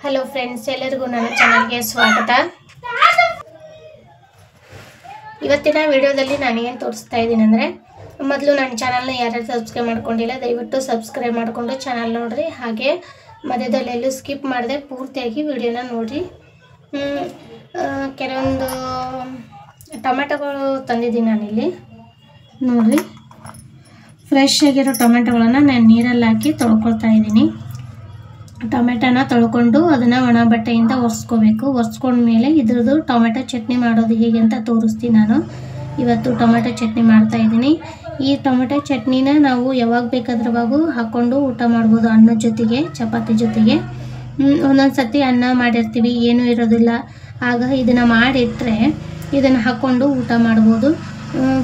Hello friends, ಎಲ್ಲರಿಗೂ ನನ್ನ ಚಾನಲ್ಗೆ ಸ್ವಾಗತ. ಇವತ್ತಿನ ವಿಡಿಯೋದಲ್ಲಿ ನಾನು ಏನು ತೋರಿಸ್ತಾ ಇದ್ದೀನಿ ಅಂದರೆ, ಮೊದಲು ನನ್ನ ಚಾನಲ್ನ ಯಾರ್ಯಾರು ಸಬ್ಸ್ಕ್ರೈಬ್ ಮಾಡ್ಕೊಂಡಿಲ್ಲ ದಯವಿಟ್ಟು ಸಬ್ಸ್ಕ್ರೈಬ್ ಮಾಡಿಕೊಂಡು ಚಾನಲ್ ನೋಡಿರಿ. ಹಾಗೆ ಮಧ್ಯದಲ್ಲೆಲ್ಲೂ ಸ್ಕಿಪ್ ಮಾಡದೆ ಪೂರ್ತಿಯಾಗಿ ವಿಡಿಯೋನ ನೋಡಿರಿ. ಕೆಲವೊಂದು ಟೊಮೆಟೊಗಳು ತಂದಿದ್ದೀನಿ ನಾನಿಲ್ಲಿ ನೋಡಿರಿ. ಫ್ರೆಶ್ ಆಗಿರೋ ಟೊಮೆಟೊಗಳನ್ನು ನಾನು ನೀರಲ್ಲಿ ಹಾಕಿ ತೊಳ್ಕೊಳ್ತಾ ಇದ್ದೀನಿ. ಟೊಮೆಟೊನ ತೊಳ್ಕೊಂಡು ಅದನ್ನು ಒಣ ಬಟ್ಟೆಯಿಂದ ಒರೆಸ್ಕೋಬೇಕು. ಒರೆಸ್ಕೊಂಡ್ಮೇಲೆ ಇದ್ರದ್ದು ಟೊಮೆಟೊ ಚಟ್ನಿ ಮಾಡೋದು ಹೇಗೆ ಅಂತ ತೋರಿಸ್ತೀನಿ. ನಾನು ಇವತ್ತು ಟೊಮೆಟೊ ಚಟ್ನಿ ಮಾಡ್ತಾ ಇದ್ದೀನಿ. ಈ ಟೊಮೆಟೊ ಚಟ್ನಿನ ನಾವು ಯಾವಾಗ ಬೇಕಾದ್ರವಾಗೂ ಹಾಕ್ಕೊಂಡು ಊಟ ಮಾಡ್ಬೋದು, ಅನ್ನದ ಜೊತೆಗೆ, ಚಪಾತಿ ಜೊತೆಗೆ. ಒಂದೊಂದು ಸತಿ ಅನ್ನ ಮಾಡಿರ್ತೀವಿ, ಏನೂ ಇರೋದಿಲ್ಲ, ಆಗ ಇದನ್ನು ಮಾಡಿಟ್ರೆ ಇದನ್ನು ಹಾಕ್ಕೊಂಡು ಊಟ ಮಾಡ್ಬೋದು.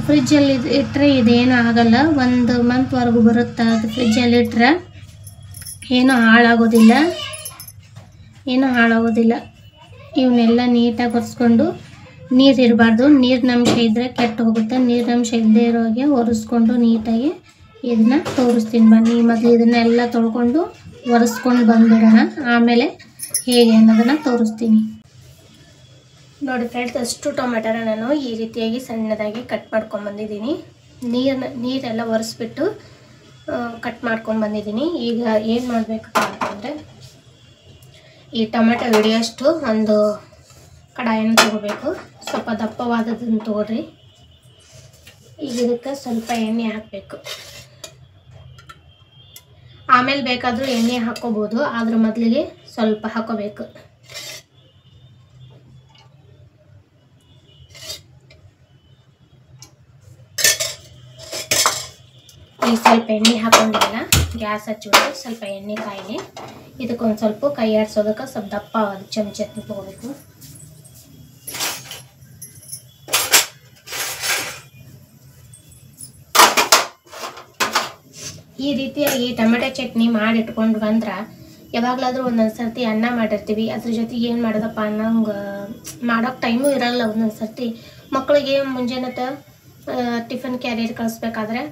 ಫ್ರಿಜ್ಜಲ್ಲಿ ಇಟ್ಟರೆ ಇದೇನು ಆಗಲ್ಲ, 1 ಮಂತ್ವರೆಗೂ ಬರುತ್ತೆ. ಅದು ಫ್ರಿಜ್ಜಲ್ಲಿ ಇಟ್ಟರೆ ಏನೂ ಹಾಳಾಗೋದಿಲ್ಲ. ಇವನ್ನೆಲ್ಲ ನೀಟಾಗಿ ಒರೆಸ್ಕೊಂಡು, ನೀರು ಇರಬಾರ್ದು, ನೀರಿನ ಅಂಶ ಇದ್ದರೆ ಕೆಟ್ಟು ಹೋಗುತ್ತೆ. ನೀರಿನ ಅಂಶ ಇಲ್ಲದೆ ಇರೋ ಹಾಗೆ ಒರೆಸ್ಕೊಂಡು ನೀಟಾಗಿ ಇದನ್ನು ತೋರಿಸ್ತೀನಿ ಬನ್ನಿ. ಮೊದಲು ಇದನ್ನೆಲ್ಲ ತೊಳ್ಕೊಂಡು ಒರೆಸ್ಕೊಂಡು ಬಂದುಬಿಡೋಣ, ಆಮೇಲೆ ಹೇಗೆ ಅನ್ನೋದನ್ನು ತೋರಿಸ್ತೀನಿ. ನೋಡಿ ಫ್ರೆಂಡ್ಸ್, ಅಷ್ಟು ಟೊಮೆಟೊನ ನಾನು ಈ ರೀತಿಯಾಗಿ ಸಣ್ಣದಾಗಿ ಕಟ್ ಮಾಡ್ಕೊಂಡ್ಬಂದಿದ್ದೀನಿ. ನೀರೆಲ್ಲ ಒರೆಸ್ಬಿಟ್ಟು ಕಟ್ ಮಾಡ್ಕೊಂಡು ಬಂದಿದ್ದೀನಿ. ಈಗ ಏನು ಮಾಡಬೇಕಪ್ಪ ಅಂತಂದರೆ, ಈ ಟೊಮೆಟೊ ಹಿಡಿಯೋಷ್ಟು ಒಂದು ಕಡಾಯನ್ನು ತೊಗೋಬೇಕು. ಸ್ವಲ್ಪ ದಪ್ಪವಾದದನ್ನು ತೊಗೊಳ್ರಿ. ಈಗ ಇದಕ್ಕೆ ಸ್ವಲ್ಪ ಎಣ್ಣೆ ಹಾಕಬೇಕು. ಆಮೇಲೆ ಬೇಕಾದರೂ ಎಣ್ಣೆ ಹಾಕ್ಕೋಬೋದು, ಆದ್ರೆ ಮೊದಲಿಗೆ ಸ್ವಲ್ಪ ಹಾಕೋಬೇಕು. ಈಗ ಸ್ವಲ್ಪ ಎಣ್ಣೆ ಹಾಕೊಂಡಿಲ್ಲ, ಗ್ಯಾಸ್ ಹಚ್ಚಿಬಿಟ್ಟು ಸ್ವಲ್ಪ ಎಣ್ಣೆ ಕಾಯಿಲಿ. ಇದಕ್ಕೊಂದು ಸ್ವಲ್ಪ ಕೈ ಆಡಿಸೋದಕ್ಕೆ ಸ್ವಲ್ಪ ದಪ್ಪ ಚಮಚ ತೊಗೋಬೇಕು. ಈ ರೀತಿಯಾಗಿ ಟೊಮೆಟೊ ಚಟ್ನಿ ಮಾಡಿಟ್ಕೊಂಡು ಬಂದ್ರೆ ಯಾವಾಗಲಾದರೂ ಒಂದೊಂದು ಸರ್ತಿ ಅನ್ನ ಮಾಡಿರ್ತೀವಿ, ಅದ್ರ ಜೊತೆಗೆ ಏನು ಮಾಡೋದಪ್ಪ ಅನ್ನೋಂಗೆ ಮಾಡೋಕ್ಕೆ ಟೈಮು ಇರೋಲ್ಲ. ಒಂದೊಂದು ಸರ್ತಿ ಮಕ್ಕಳಿಗೆ ಮುಂಜಾನೆ ಟಿಫನ್ ಕ್ಯಾರಿಯರ್ ಕಳಿಸ್ಬೇಕಾದ್ರೆ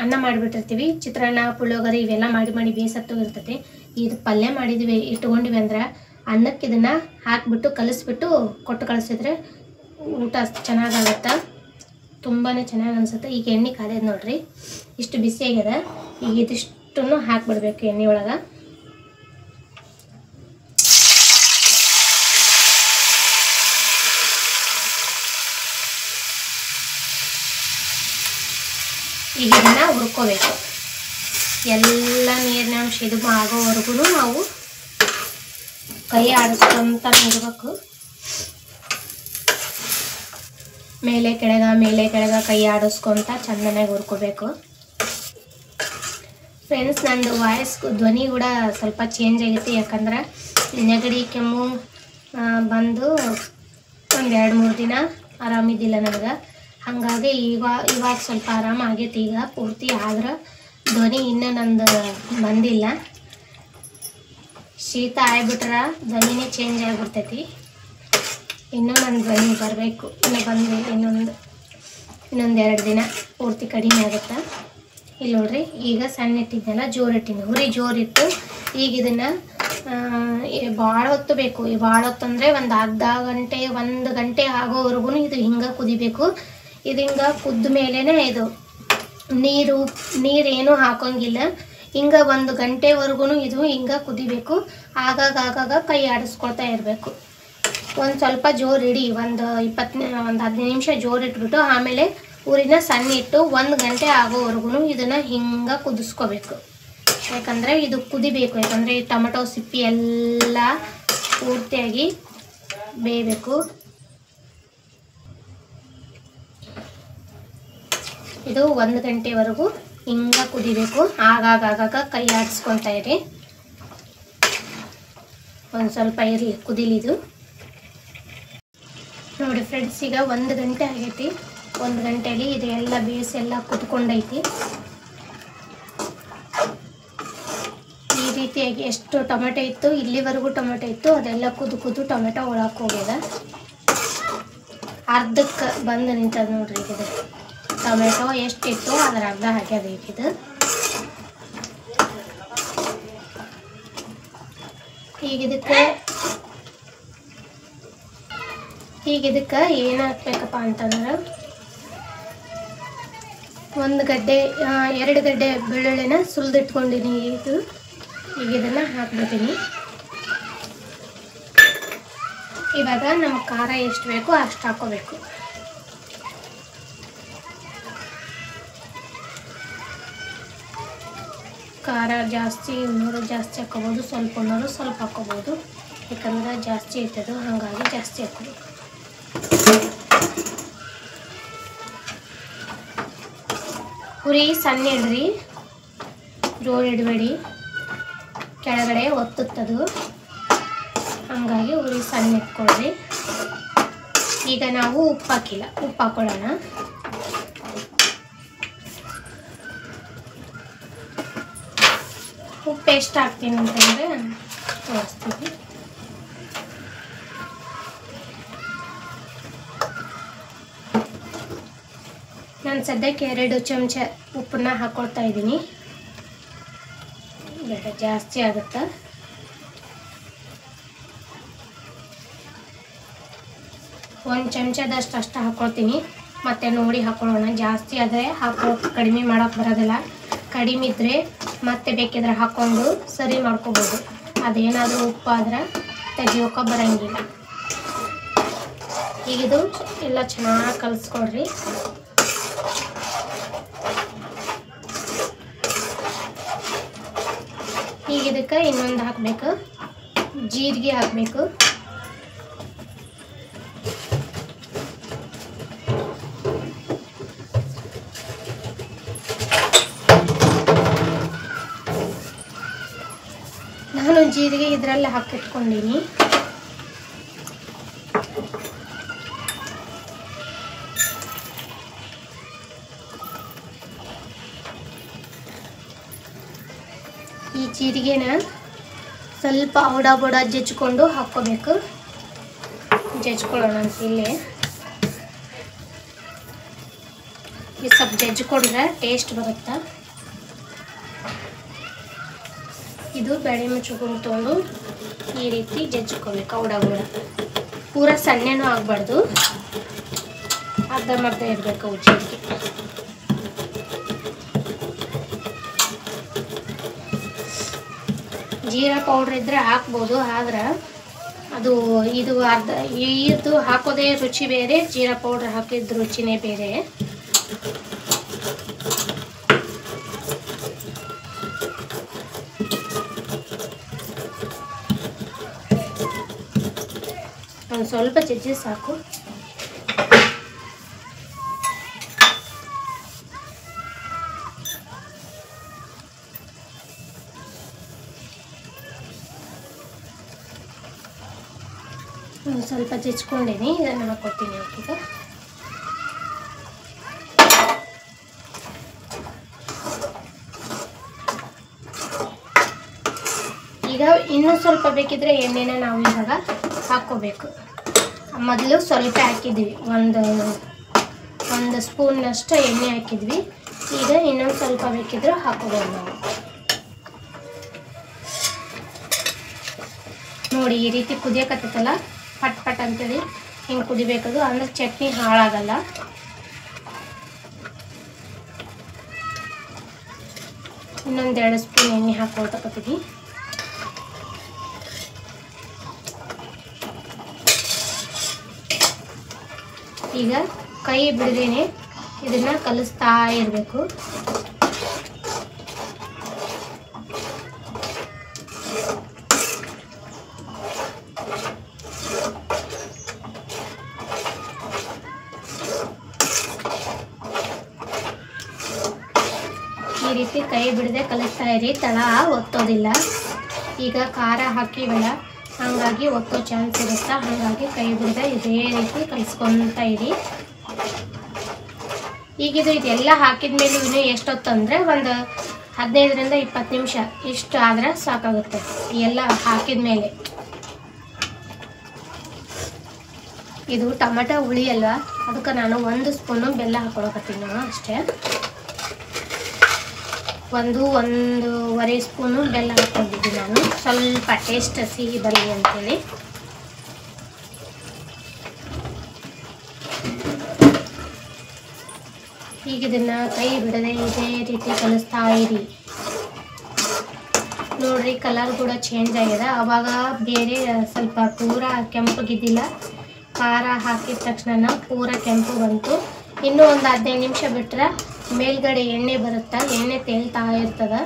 ಅನ್ನ ಮಾಡಿಬಿಟ್ಟಿರ್ತೀವಿ. ಚಿತ್ರಾನ್ನ, ಪುಳಿಯೋಗರೆ ಇವೆಲ್ಲ ಮಾಡಿ ಬೇಸತ್ತು ಇರ್ತೈತಿ. ಇದು ಪಲ್ಯ ಮಾಡಿದ್ವಿ ಇಟ್ಕೊಂಡಿವಿ ಅಂದ್ರೆ ಅನ್ನಕ್ಕೆ ಇದನ್ನು ಹಾಕಿಬಿಟ್ಟು ಕಲಿಸ್ಬಿಟ್ಟು ಕೊಟ್ಟು ಕಳಿಸಿದ್ರೆ ಊಟ ಚೆನ್ನಾಗಾಗುತ್ತೆ, ತುಂಬಾ ಚೆನ್ನಾಗಿ ಅನಿಸುತ್ತೆ. ಈಗ ಎಣ್ಣೆ ಕಾದಿದೆ ನೋಡ್ರಿ, ಇಷ್ಟು ಬಿಸಿಯಾಗಿದೆ. ಈಗ ಇದಿಷ್ಟನ್ನು ಹಾಕಿಬಿಡ್ಬೇಕು ಎಣ್ಣೆ ಒಳಗೆ. ಈಗ ಇದನ್ನು ಹುರ್ಕೋಬೇಕು. ಎಲ್ಲ ನೀರಿನ ಅಂಶ ಇದು ಆಗೋವರೆಗೂ ನಾವು ಕೈ ಆಡಿಸ್ಕೊಂತ ಇರಬೇಕು. ಮೇಲೆ ಕೆಳಗೆ ಕೈ ಆಡಿಸ್ಕೊಂತ ಚೆನ್ನಾಗಿ ಹುರ್ಕೋಬೇಕು. ಫ್ರೆಂಡ್ಸ್, ನಂದು ಧ್ವನಿ ಕೂಡ ಸ್ವಲ್ಪ ಚೇಂಜ್ ಆಗೈತಿ, ಯಾಕಂದ್ರೆ ನೆಗಡಿ ಕೆಮ್ಮು ಬಂದು ಒಂದು 2-3 ದಿನ ಆರಾಮಿದ್ದಿಲ್ಲ ನನಗೆ. ಹಾಗಾಗಿ ಇವಾಗ ಸ್ವಲ್ಪ ಆರಾಮಾಗೈತಿ. ಈಗ ಪೂರ್ತಿ ಆದ್ರೆ ಧ್ವನಿ ಇನ್ನೂ ನಂದು ಬಂದಿಲ್ಲ. ಶೀತ ಆಗ್ಬಿಟ್ರೆ ಧ್ವನಿನೇ ಚೇಂಜ್ ಆಗಿಬಿಡ್ತೈತಿ. ಇನ್ನೂ ನನ್ನ ಧ್ವನಿ ಬರಬೇಕು, ಇನ್ನೂ ಬಂದು ಇನ್ನೊಂದು 2 ದಿನ ಪೂರ್ತಿ ಕಡಿಮೆ ಆಗುತ್ತೆ. ಇಲ್ಲಿ ನೋಡ್ರಿ, ಈಗ ಸಣ್ಣ ಇಟ್ಟಿದ್ದೆಲ್ಲ ಜೋರಿಟ್ಟಿನಿ, ಹುರಿ ಜೋರಿಟ್ಟು ಈಗ ಇದನ್ನು ಭಾಳ ಹೊತ್ತು ಬೇಕು. ಭಾಳ ಹೊತ್ತು ಅಂದರೆ ಒಂದು ಅರ್ಧ ಗಂಟೆ 1 ಗಂಟೆ ಆಗೋವರೆಗೂ ಇದು ಹಿಂಗೆ ಕುದಿಬೇಕು. ಇದು ಹಿಂಗೆ ಕುದ್ದ ಮೇಲೇ ಇದು ನೀರೇನು ಹಾಕೋಂಗಿಲ್ಲ. ಹಿಂಗೆ 1 ಗಂಟೆವರೆಗೂ ಇದು ಹಿಂಗೆ ಕುದಿಬೇಕು. ಆಗಾಗ ಕೈ ಆಡಿಸ್ಕೊಳ್ತಾ ಇರಬೇಕು. ಒಂದು ಸ್ವಲ್ಪ ಜೋರು ಇಡಿ, ಒಂದು 15 ನಿಮಿಷ ಜೋರು ಇಟ್ಬಿಟ್ಟು ಆಮೇಲೆ ಊರಿನ ಸಣ್ಣ ಇಟ್ಟು 1 ಗಂಟೆ ಆಗೋವರೆಗೂ ಇದನ್ನು ಹಿಂಗೆ ಕುದಿಸ್ಕೋಬೇಕು. ಯಾಕಂದರೆ ಇದು ಕುದಿಬೇಕು, ಯಾಕಂದರೆ ಈ ಟೊಮೆಟೊ ಸಿಪ್ಪಿ ಎಲ್ಲ ಪೂರ್ತಿಯಾಗಿ ಬೇಯಬೇಕು. ಇದು 1 ಗಂಟೆವರೆಗೂ ಹಿಂಗೆ ಕುದಿಬೇಕು. ಆಗಾಗ ಕೈ ಆಡಿಸ್ಕೊತಾ ಇರಿ. ಒಂದು ಸ್ವಲ್ಪ ಇರಲಿ, ಕುದಿಲಿದು. ನೋಡಿ ಫ್ರೆಂಡ್ಸ್, ಈಗ 1 ಗಂಟೆ ಆಗೈತಿ. 1 ಗಂಟೆಯಲ್ಲಿ ಇದು ಎಲ್ಲ ಬೇಯಿಸಿ ಎಲ್ಲ ಕುತ್ಕೊಂಡೈತಿ. ಈ ರೀತಿಯಾಗಿ ಎಷ್ಟು ಟೊಮೆಟೊ ಇತ್ತು, ಇಲ್ಲಿವರೆಗೂ ಟೊಮೆಟೊ ಇತ್ತು, ಅದೆಲ್ಲ ಕುದು ಟೊಮೆಟೊ ಒಳಕ್ಕೆ ಹೋಗ್ಯದ. ಅರ್ಧಕ್ಕೆ ಬಂದು ನಿಂತದ ನೋಡ್ರಿ. ಇದು ಟೊಮೆಟೊ ಎಷ್ಟಿತ್ತು ಅದರ ಅರ್ಧ ಹಾಕ್ಯದೈತಿದು. ಈಗ ಇದಕ್ಕೆ ಏನು ಹಾಕ್ಬೇಕಪ್ಪ ಅಂತಂದ್ರೆ 2 ಗಡ್ಡೆ ಬೆಳ್ಳುಳ್ಳಿನ ಸುಲಿದಿಟ್ಕೊಂಡಿನಿ. ಈಗ ಇದನ್ನು ಹಾಕ್ಬಿಡ್ತೀನಿ. ಇವಾಗ ನಮ್ಗೆ ಖಾರ ಎಷ್ಟು ಬೇಕೋ ಅಷ್ಟು ಹಾಕೋಬೇಕು. ಖಾರ ಜಾಸ್ತಿ ಉಣ್ಣೋರು ಜಾಸ್ತಿ ಹಾಕೋಬೋದು, ಸ್ವಲ್ಪ ಉಣ್ಣೋರು ಸ್ವಲ್ಪ ಹಾಕೋಬೋದು. ಯಾಕಂದ್ರೆ ಜಾಸ್ತಿ ಐತದು, ಹಾಗಾಗಿ ಜಾಸ್ತಿ ಹಾಕೋಬೇಕು. ಉರಿ ಸಣ್ಣ ಇಡ್ರಿ, ಜೋರು ಇಡಬೇಡಿ, ಕೆಳಗಡೆ ಒತ್ತುತ್ತದು. ಹಾಗಾಗಿ ಉರಿ ಸಣ್ಣ ಇಟ್ಕೊಳ್ರಿ. ಈಗ ನಾವು ಉಪ್ಪು ಹಾಕಿಲ್ಲ, ಉಪ್ಪು ಹಾಕೊಳ್ಳೋಣ. ಉಪ್ಪು ಎಷ್ಟು ಹಾಕ್ತೀನಿ ಅಂತಂದರೆ ತೋರಿಸ್ತೀವಿ. ನಾನು ಸದ್ಯಕ್ಕೆ 2 ಚಮಚ ಉಪ್ಪನ್ನ ಹಾಕ್ಕೊಳ್ತಾ ಇದ್ದೀನಿ. ಬೇಡ, ಜಾಸ್ತಿ ಆಗುತ್ತೆ. ಒಂದು ಚಮಚದಷ್ಟು ಅಷ್ಟು ಹಾಕ್ಕೊಳ್ತೀನಿ. ಮತ್ತು ನೋಡಿ ಹಾಕ್ಕೊಳ್ಳೋಣ. ಜಾಸ್ತಿ ಆದರೆ ಕಡಿಮೆ ಮಾಡೋಕ್ಕೆ ಬರೋದಿಲ್ಲ. ಕಡಿಮೆ ಇದ್ದರೆ ಮತ್ತೆ ಬೇಕಿದ್ರೆ ಹಾಕ್ಕೊಂಡು ಸರಿ ಮಾಡ್ಕೋಬೋದು. ಅದೇನಾದರೂ ಉಪ್ಪಾದ್ರೆ ತೆಗಿಯೋಕೆ ಬರೋಂಗಿಲ್ಲ. ಈಗಿದು ಎಲ್ಲ ಚೆನ್ನಾಗಿ ಕಲಿಸ್ಕೊಡ್ರಿ. ಈಗ ಇದಕ್ಕೆ ಇನ್ನೊಂದು ಹಾಕಬೇಕು, ಜೀರಿಗೆ ಹಾಕಬೇಕು. ನಾನು ಜೀರಿಗೆ ಇದರಲ್ಲಿ ಹಾಕಿಟ್ಕೊಂಡೀನಿ. ಈ ಜೀರಿಗೆನ ಸ್ವಲ್ಪ ಔಡ ಜಜ್ಜಿಕೊಂಡು ಹಾಕ್ಕೋಬೇಕು. ಜಜ್ಕೊಳ್ಳೋಣ ಅಂತ ಇಲ್ಲಿ. ಈ ಸ್ವಲ್ಪ ಜಜ್ಜಿಕೊಂಡ್ರೆ ಟೇಸ್ಟ್ ಬರುತ್ತೆ. ಇದು ಬೇಳೆ ಮುಚ್ಚಿಕೊಂಡು ತೊಗೊಂಡು ಈ ರೀತಿ ಜಜ್ಜಿಕೊಬೇಕು. ಔಡ ಪೂರ ಸಣ್ಣನೂ ಆಗಬಾರ್ದು, ಅರ್ಧ ಇರಬೇಕು ಜೀರಿಗೆ. ಜೀರಾ ಪೌಡ್ರ್ ಇದ್ದರೆ ಹಾಕ್ಬೋದು, ಆದ್ರೆ ಅದು ಇದು ಹಾಕೋದೇ ರುಚಿ ಬೇರೆ, ಜೀರಾ ಪೌಡ್ರ್ ಹಾಕಿದ ರುಚಿನೇ ಬೇರೆ. ಒಂದು ಸ್ವಲ್ಪ ಜಜ್ಜಿ ಸಾಕು. ಒಂದು ಸ್ವಲ್ಪ ಜಜ್ಕೊಂಡೇನಿ, ಇದನ್ನು ಹಾಕ್ಕೊಡ್ತೀನಿ. ಈಗ ಇನ್ನೂ ಸ್ವಲ್ಪ ಬೇಕಿದ್ರೆ ಎಣ್ಣೆನ ನಾವು ಇವಾಗ ಹಾಕ್ಕೋಬೇಕು. ಮೊದಲು ಸ್ವಲ್ಪ ಹಾಕಿದ್ವಿ, ಒಂದು ಸ್ಪೂನ್ನಷ್ಟು ಎಣ್ಣೆ ಹಾಕಿದ್ವಿ. ಈಗ ಇನ್ನೊಂದು ಸ್ವಲ್ಪ ಬೇಕಿದ್ರೆ ಹಾಕೋಬೋದು ನಾವು. ನೋಡಿ ಈ ರೀತಿ ಕುದಿಯಕತ್ತಲ್ಲ, ಪಟ್ ಅಂತೇಳಿ ಹಿಂಗೆ ಕುದಿಬೇಕದು, ಅಂದ್ರೆ ಚಟ್ನಿ ಹಾಳಾಗಲ್ಲ. ಇನ್ನೊಂದು 2 ಸ್ಪೂನ್ ಎಣ್ಣೆ ಹಾಕೊಳ್ತಕ್ಕತ್ತೀನಿ. ಈಗ ಕೈ ಬಿಡದೇನೆ ಇದನ್ನ ಕಲಿಸ್ತಾ ಇರಬೇಕು. ಈ ರೀತಿ ಕೈ ಬಿಡದೆ ಕಲಿಸ್ತಾ ಇರಿ, ತಳ ಒತ್ತೋದಿಲ್ಲ. ಈಗ ಖಾರ ಹಾಕಿವಲ್ಲ, ಹಾಗಾಗಿ ಒತ್ತೋ ಚಾನ್ಸ್ ಇರುತ್ತೆ. ಹಾಗಾಗಿ ಕೈ ಬಿಡದೆ ಇದೇ ರೀತಿ ಕಲಿಸ್ಕೊತಾ ಇರಿ. ಈಗಿದು ಇದೆಲ್ಲ ಹಾಕಿದ ಮೇಲೆ ಇನ್ನೂ ಎಷ್ಟೊತ್ತಂದರೆ ಒಂದು 15ರಿಂದ 20 ನಿಮಿಷ ಇಷ್ಟು ಆದರೆ ಸಾಕಾಗುತ್ತೆ. ಎಲ್ಲ ಹಾಕಿದ ಮೇಲೆ ಇದು ಟೊಮೆಟೊ ಹುಳಿ ಅಲ್ವಾ, ಅದಕ್ಕೆ ನಾನು 1 ಸ್ಪೂನು ಬೆಲ್ಲ ಹಾಕೊಳಕತ್ತೀನಿ ಅಷ್ಟೇ. ಒಂದೂವರೆ ಸ್ಪೂನು ಬೆಲ್ಲ ಹಾಕ್ಕೊಂಡಿದ್ದೀನಿ ನಾನು, ಸ್ವಲ್ಪ ಟೇಸ್ಟ್ ಸಿಹಿ ಬರಲಿ ಅಂತೇಳಿ. ಈಗ ಇದನ್ನು ಕೈ ಬಿಡದೆ ಇದೇ ರೀತಿ ಕಲಿಸ್ತಾ ಇರಿ. ನೋಡ್ರಿ ಕಲರ್ ಕೂಡ ಚೇಂಜ್ ಆಗಿದೆ. ಆವಾಗ ಬೇರೆ ಸ್ವಲ್ಪ ಪೂರ ಕೆಂಪಗಿದ್ದಿಲ್ಲ, ಖಾರ ಹಾಕಿದ ತಕ್ಷಣ ಪೂರ ಕೆಂಪು ಬಂತು. ಇನ್ನೂ ಒಂದು 15 ನಿಮಿಷ ಬಿಟ್ಟರೆ ಮೇಲ್ಗಡೆ ಎಣ್ಣೆ ಬರುತ್ತೆ, ಎಣ್ಣೆ ತೇಲ್ತಾ ಇರ್ತದೆ.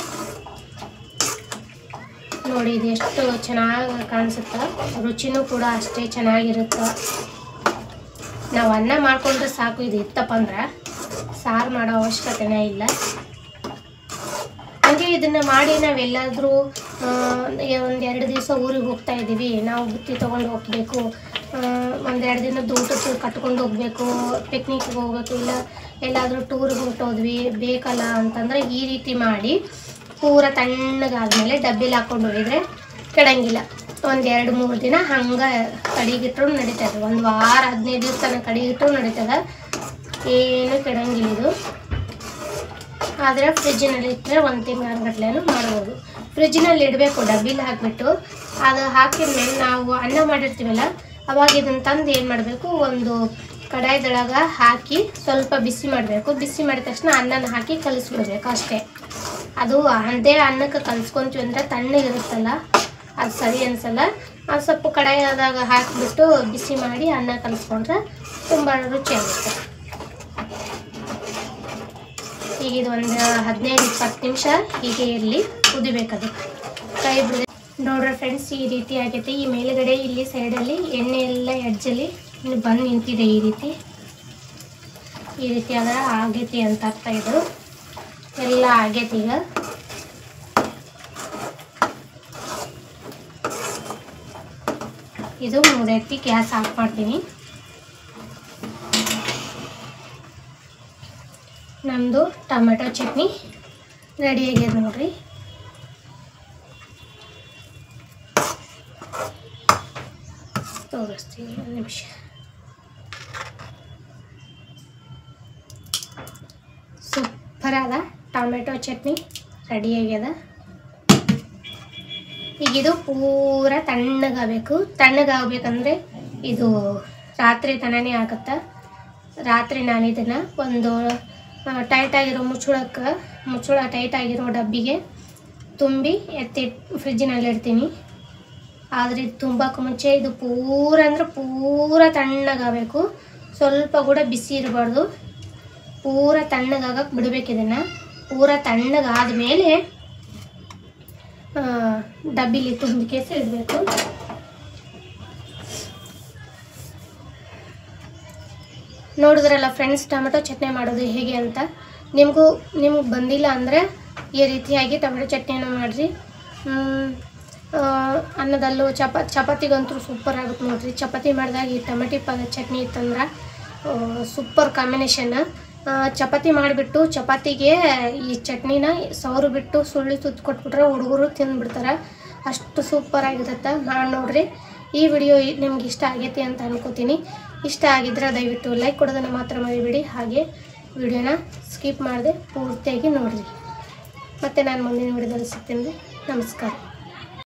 ನೋಡಿ ಇದು ಎಷ್ಟು ಚೆನ್ನಾಗಿ ಕಾಣಿಸುತ್ತೆ, ರುಚಿನೂ ಕೂಡ ಅಷ್ಟೇ ಚೆನ್ನಾಗಿರುತ್ತೆ. ನಾವು ಅನ್ನ ಮಾಡ್ಕೊಂಡ್ರೆ ಸಾಕು. ಇದು ಇತ್ತಪ್ಪ ಅಂದ್ರೆ ಸಾರು ಮಾಡೋ ಅವಶ್ಯಕತೆನೇ ಇಲ್ಲ. ಹಾಗೆ ಇದನ್ನು ಮಾಡಿ ನಾವೆಲ್ಲಾದರೂ 1-2 ದಿವಸ ಊರಿಗೆ ಹೋಗ್ತಾ ಇದ್ದೀವಿ, ನಾವು ಬುತ್ತಿ ತೊಗೊಂಡು ಹೋಗಬೇಕು, 1-2 ದಿನದ ಊಟಕ್ಕೆ ಕಟ್ಕೊಂಡು ಹೋಗಬೇಕು, ಪಿಕ್ನಿಕ್ಗೆ ಹೋಗ್ಬೇಕು, ಇಲ್ಲ ಎಲ್ಲಾದರೂ ಟೂರಿಗೆ ಹೊರಟೋದ್ವಿ ಬೇಕಲ್ಲ ಅಂತಂದರೆ ಈ ರೀತಿ ಮಾಡಿ ಪೂರ ತಣ್ಣಗಾದ್ಮೇಲೆ ಡಬ್ಬಿಲಿ ಹಾಕ್ಕೊಂಡು ಹೋಗಿದ್ರೆ ಕೆಡಂಗಿಲ್ಲ. 1-2-3 ದಿನ ಹಂಗೆ ಕಡಿಗಿಟ್ರು ನಡೀತದೆ. 1 ವಾರ 15 ದಿವಸ ತನಕ ಕಡಿಗಿಟ್ರು ನಡೀತದೆ, ಏನು ಕೆಡಂಗಿಲ್ಲ ಇದು. ಆದರೆ ಫ್ರಿಜ್ಜಿನಲ್ಲಿ ಇಟ್ಟರೆ 1 ತಿಂಗಳಗಟ್ಲೆನೂ ಮಾಡ್ಬೋದು. ಫ್ರಿಜ್ಜಿನಲ್ಲಿ ಇಡಬೇಕು, ಡಬ್ಬಿಲಿ ಹಾಕಿಬಿಟ್ಟು. ಅದು ಹಾಕಿದ ಮೇಲೆ ನಾವು ಅನ್ನ ಮಾಡಿರ್ತೀವಲ್ಲ, ಅವಾಗ ಇದನ್ನು ತಂದು ಏನು ಮಾಡಬೇಕು, ಒಂದು ಕಡಾಯಿದೊಳಗೆ ಹಾಕಿ ಸ್ವಲ್ಪ ಬಿಸಿ ಮಾಡಬೇಕು. ಬಿಸಿ ಮಾಡಿದ ತಕ್ಷಣ ಅನ್ನನ ಹಾಕಿ ಕಲಿಸ್ಬಿಡ್ಬೇಕು ಅಷ್ಟೇ. ಅದು ಅದೇ ಅನ್ನಕ್ಕೆ ಕಲಿಸ್ಕೊಂತೀವಿ ಅಂದರೆ ತಣ್ಣಗಿರುತ್ತಲ್ಲ, ಅದು ಸರಿ ಅನಿಸಲ್ಲ. ಅದು ಸ್ವಲ್ಪ ಕಡಾಯಿದಾಗ ಹಾಕಿಬಿಟ್ಟು ಬಿಸಿ ಮಾಡಿ ಅನ್ನ ಕಲಿಸ್ಕೊಂಡ್ರೆ ತುಂಬ ರುಚಿಯಾಗುತ್ತೆ. ಈಗ ಇದು ಒಂದು 15-20 ನಿಮಿಷ ಹೀಗೆ ಇರಲಿ, ಕುದಿಬೇಕದು, ಕೈ ಬಿಡದೆ. ನೋಡ್ರಿ ಫ್ರೆಂಡ್ಸ್, ಈ ರೀತಿ ಆಗೈತೆ. ಈ ಮೇಲುಗಡೆ ಇಲ್ಲಿ ಸೈಡಲ್ಲಿ ಎಣ್ಣೆ ಎಲ್ಲ ಎಡ್ಜಲ್ಲಿ ಬಂದು ನಿಂತಿದೆ. ಈ ರೀತಿ ಆದರೆ ಆಗೈತಿ ಅಂತ ಅರ್ಥ. ಇದು ಎಲ್ಲ ಆಗೈತಿ. ಈಗ ಇದು ಮುಗಿದೈತಿ, ಗ್ಯಾಸ್ ಆಫ್ ಮಾಡ್ತೀನಿ. ನಮ್ಮದು ಟೊಮೆಟೊ ಚಟ್ನಿ ರೆಡಿ ಆಗ್ಯದ ನೋಡ್ರಿ. ತೋರಿಸ್ತೀನಿ, 1 ನಿಮಿಷ. ಸೂಪರಾದ ಟೊಮೆಟೊ ಚಟ್ನಿ ರೆಡಿ ಆಗ್ಯದ. ಈಗ ಇದು ಪೂರ ತಣ್ಣಗಾಗಬೇಕು. ತಣ್ಣಗಾಗಬೇಕಂದ್ರೆ ಇದು ರಾತ್ರಿ ತನನೇ ಆಗುತ್ತೆ. ರಾತ್ರಿ ನಾನು ಇದನ್ನು ಒಂದು ಟೈಟಾಗಿರೋ ಮುಚ್ಚಳ ಟೈಟಾಗಿರೋ ಡಬ್ಬಿಗೆ ತುಂಬಿ ಎತ್ತಿ ಫ್ರಿಜ್ಜಿನಲ್ಲಿ ಇಡ್ತೀನಿ. ಆದರೆ ಇದು ತುಂಬಕ್ಕೆ ಮುಂಚೆ ಇದು ಪೂರ ಅಂದ್ರೆ ಪೂರ ತಣ್ಣಗಾಗಬೇಕು. ಸ್ವಲ್ಪ ಕೂಡ ಬಿಸಿ ಇರಬಾರ್ದು, ಪೂರ ತಣ್ಣಗಾಗಕ್ಕೆ ಬಿಡಬೇಕು. ಇದನ್ನು ಪೂರ ತಣ್ಣಗಾದ ಮೇಲೆ ಡಬ್ಬಿಲಿ ತುಂಬಿ ಇಡಬೇಕು. ನೋಡಿದ್ರಲ್ಲ ಫ್ರೆಂಡ್ಸ್, ಟೊಮೆಟೊ ಚಟ್ನಿ ಮಾಡೋದು ಹೇಗೆ ಅಂತ. ನಿಮ್ಗೆ ಬಂದಿಲ್ಲ ಅಂದರೆ ಈ ರೀತಿಯಾಗಿ ಟೊಮೆಟೊ ಚಟ್ನಿಯನ್ನು ಮಾಡಿರಿ. ಅನ್ನದಲ್ಲೂ ಚಪಾತಿಗಂತೂ ಸೂಪರ್ ಆಗುತ್ತೆ ನೋಡ್ರಿ. ಚಪಾತಿ ಮಾಡಿದಾಗ ಈ ಟೊಮೆಟೊ ಚಟ್ನಿ ಇತ್ತಂದ್ರೆ ಸೂಪರ್ ಕಾಂಬಿನೇಷನ್. ಚಪಾತಿ ಮಾಡಿಬಿಟ್ಟು ಚಪಾತಿಗೆ ಈ ಚಟ್ನಿನ ಸೌರು ಬಿಟ್ಟು ಸುಳ್ಳಿ ಸುತ್ತ ಕೊಟ್ಬಿಟ್ರೆ ಹುಡುಗರು ತಿಂದುಬಿಡ್ತಾರೆ, ಅಷ್ಟು ಸೂಪರ್ ಆಗಿರುತ್ತೆ. ಮಾಡಿ ನೋಡ್ರಿ. ಈ ವಿಡಿಯೋ ನಿಮ್ಗೆ ಇಷ್ಟ ಆಗೈತಿ ಅಂತ ಅನ್ಕೋತೀನಿ. ಇಷ್ಟ ಆಗಿದ್ರೆ ದಯವಿಟ್ಟು ಲೈಕ್ ಕೊಡೋದನ್ನು ಮಾತ್ರ ಮರಿಬೇಡಿ. ಹಾಗೆ ವಿಡಿಯೋನ ಸ್ಕಿಪ್ ಮಾಡದೆ ಪೂರ್ತಿಯಾಗಿ ನೋಡಿರಿ. ಮತ್ತು ನಾನು ಮುಂದಿನ ವಿಡಿಯೋದಲ್ಲಿ ಸಿಗ್ತೀನಿ. ನಮಸ್ಕಾರ.